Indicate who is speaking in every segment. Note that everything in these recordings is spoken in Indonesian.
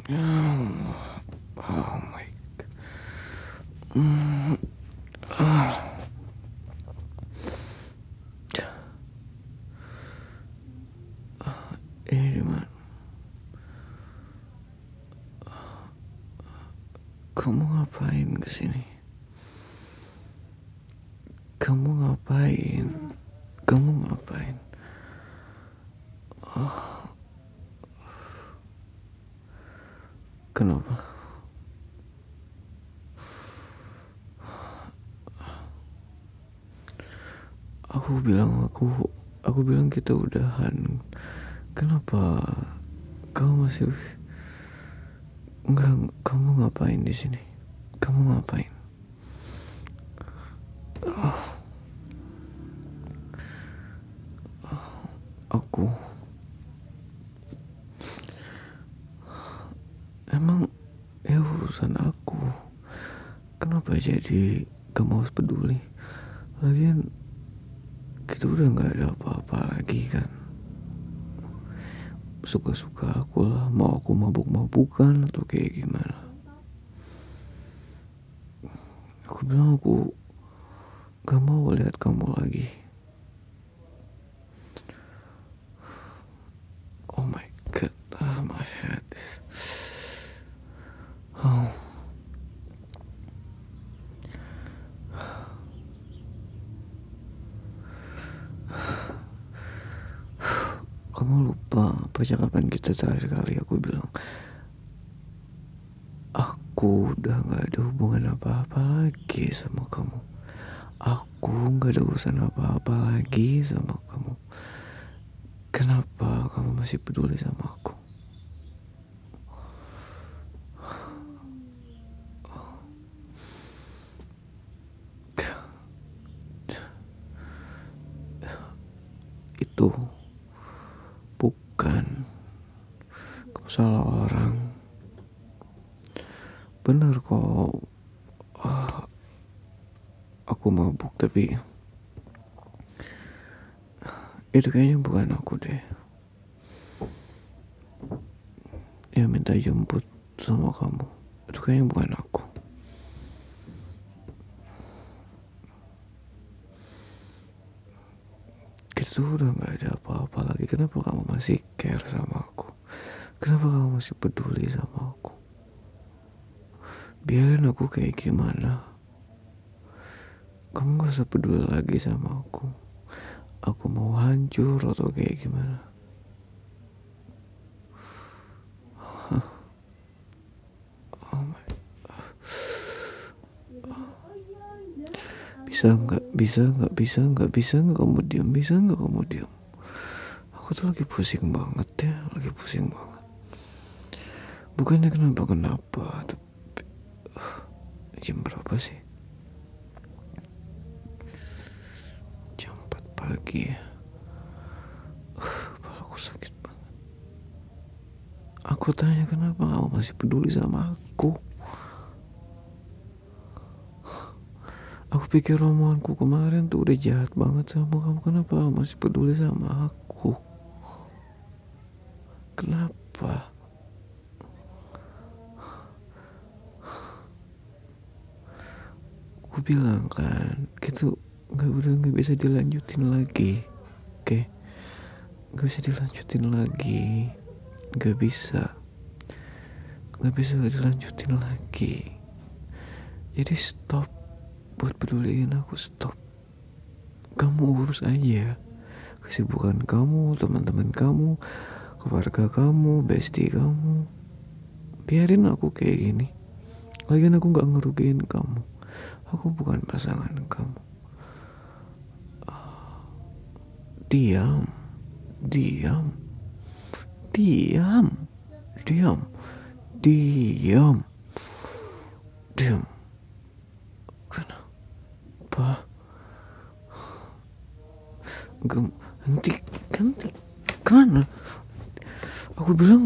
Speaker 1: Oh my God. Ini di mana? Kamu ngapain kesini? Kamu ngapain? Kamu ngapain? Kenapa? Aku bilang kita udahan. Kenapa kamu masih enggak? Kamu ngapain di sini? Kamu ngapain? Aku emang urusan aku. Kenapa jadi kamu harus peduli? Lagian kita udah nggak ada apa-apa lagi kan. Suka-suka aku lah, mau aku mabuk-mabukan atau kayak gimana. Aku bilang aku gak mau lihat kamu lagi. Oh my God, my head is... Oh. Kamu lupa percakapan kita terakhir kali. Aku bilang aku udah gak ada hubungan apa-apa lagi sama kamu. Aku gak ada urusan apa-apa lagi sama kamu. Kenapa kamu masih peduli sama aku? Itu bukan kamu salah orang. Bener kok, aku mabuk, tapi itu kayaknya bukan aku deh. Ya minta jemput sama kamu, itu kayaknya bukan aku. Kita udah gak ada apa-apa lagi. Kenapa kamu masih care sama aku? Kenapa kamu masih peduli sama aku? Biarin aku kayak gimana, kamu gak usah peduli lagi sama aku. Aku mau hancur atau kayak gimana. Oh my. Bisa nggak kamu diam? Bisa nggak kamu diam? Aku tuh lagi pusing banget ya, lagi pusing banget. Bukannya kenapa, tapi jam berapa sih? Jam 4 pagi ya. Kepalaku sakit banget. Aku tanya kenapa kamu masih peduli sama aku? Aku pikir omonganku kemarin tuh udah jahat banget sama kamu. Kenapa kamu masih peduli sama aku? Kenapa? Aku bilang kan, gitu udah nggak bisa dilanjutin lagi, oke? Nggak bisa dilanjutin lagi, nggak bisa dilanjutin lagi. Jadi stop buat peduliin aku, stop. Kamu urus aja kesibukan kamu, teman-teman kamu, keluarga kamu, bestie kamu. Biarin aku kayak gini. Lagian aku nggak ngerugiin kamu. Aku bukan pasangan kamu. Diam. Kenapa? Hentikan. Aku bilang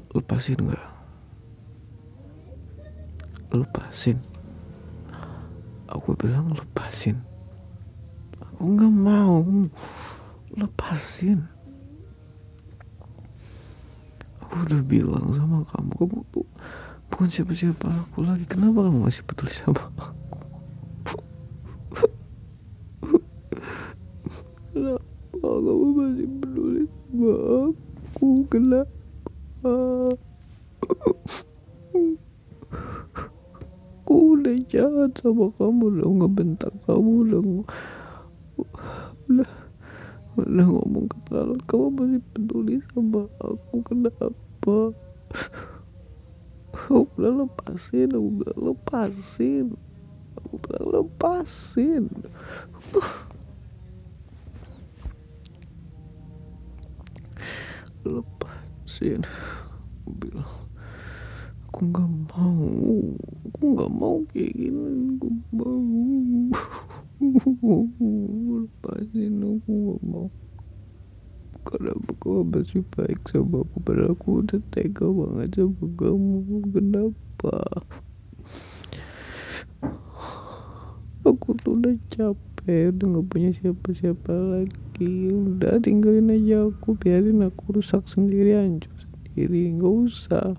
Speaker 1: lepasin nggak? Lepasin. Aku bilang lepasin. Aku nggak mau. lepasin. Aku udah bilang sama kamu tuh bukan siapa-siapa aku lagi. Kenapa kamu masih peduli sama aku? Kenapa kamu masih peduli sama aku? Kenapa? Aku udah jahat sama kamu, udah ngebentak kamu, udah ngomong keterlaluan. Kamu masih peduli sama aku. Kenapa? Aku bilang lepasin. Lepasin. Aku bilang aku nggak mau kayak gini. Aku mau lepasin. Aku nggak mau. Karena kamu masih baik sama aku, padahal aku udah tega banget sama kamu. Kenapa? Aku tuh udah capek, udah gak punya siapa-siapa lagi. Udah tinggalin aja aku, biarin aku rusak sendiri, hancur sendiri. Gak usah.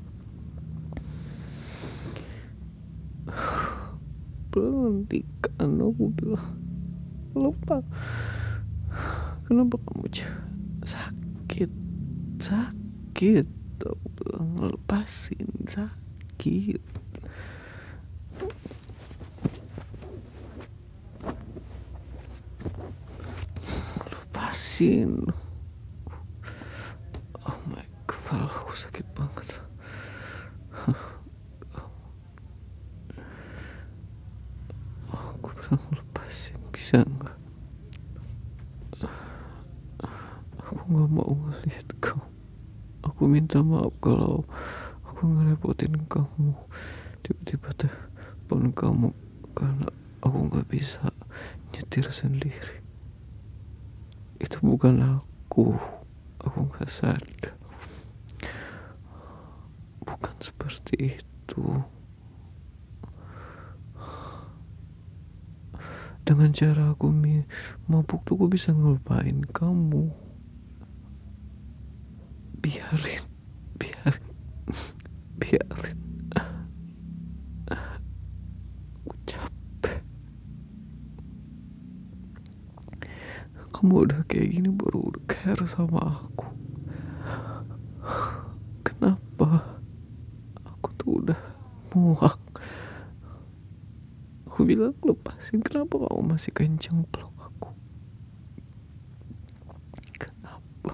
Speaker 1: Hentikan, aku bilang. Lupa. Kenapa kamu sakit? Aku bilang lepasin, sakit. Lepasin. Oh my god, aku sakit banget. Aku bilang lepasin, bisa enggak? Aku nggak mau ngeliat kamu. Aku minta maaf kalau aku ngerepotin kamu. Tiba-tiba telepon kamu karena aku nggak bisa nyetir sendiri. Itu bukan aku nggak sadar. Bukan seperti itu. Dengan cara aku mabuk tuh aku bisa ngelupain kamu. Biarin. Aku capek. Kamu udah kayak gini baru care sama aku. Kenapa? Aku tuh udah muak. Aku bilang lepasin, kenapa kamu masih kenceng peluk aku? Kenapa?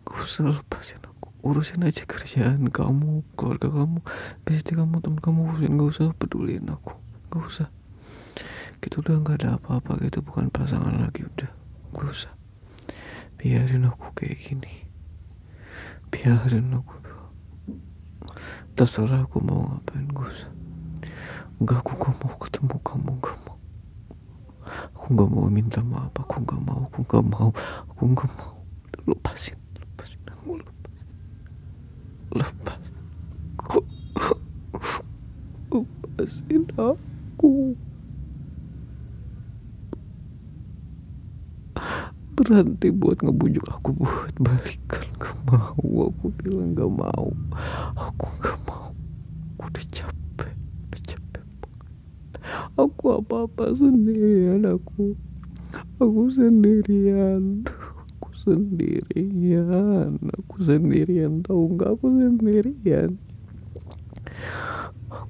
Speaker 1: Gak usah lepasin aku. Urusin aja kerjaan kamu, keluarga kamu, bisnis kamu, temen kamu. Gak usah peduliin aku. Gak usah. Kita udah gak ada apa-apa. Kita bukan pasangan lagi. Udah gak usah. Biarin aku kayak gini. Biarin aku. Terserah aku mau ngapain. Gak usah. Enggak, aku gak mau ketemu kamu. Gak mau. Aku gak mau minta maaf. Aku gak mau. Lepasin aku. Lepasin aku. Berhenti buat ngebujuk aku buat balikan. Gak mau. Aku bilang gak mau. Aku gak mau. Aku udah capek banget. Aku apa-apa sendirian. Aku sendirian. Aku sendirian. Tahu nggak? Aku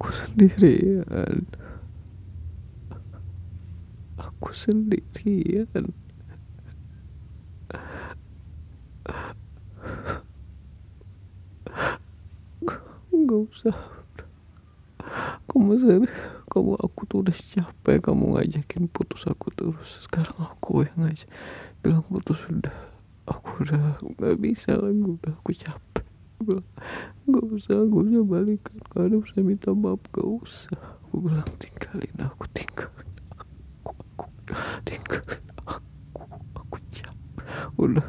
Speaker 1: sendirian. Nggak usah. Aku tuh udah capek. Kamu ngajakin putus aku terus. Sekarang aku yang ngajak bilang putus. Aku udah nggak bisa lagi. Aku capek. Aku bilang gak usah balikan. Gak usah minta maaf. Gak usah. Aku bilang tinggalin aku. Aku capek. Udah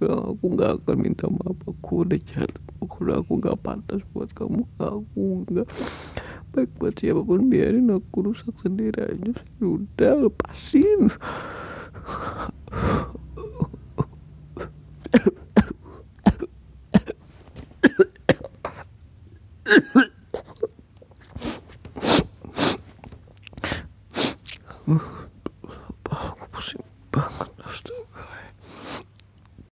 Speaker 1: Aku nggak akan minta maaf. Aku udah jahat. Aku nggak pantas buat kamu. Aku nggak baik buat siapapun. Biarin aku rusak sendiri aja. Udah, lepasin.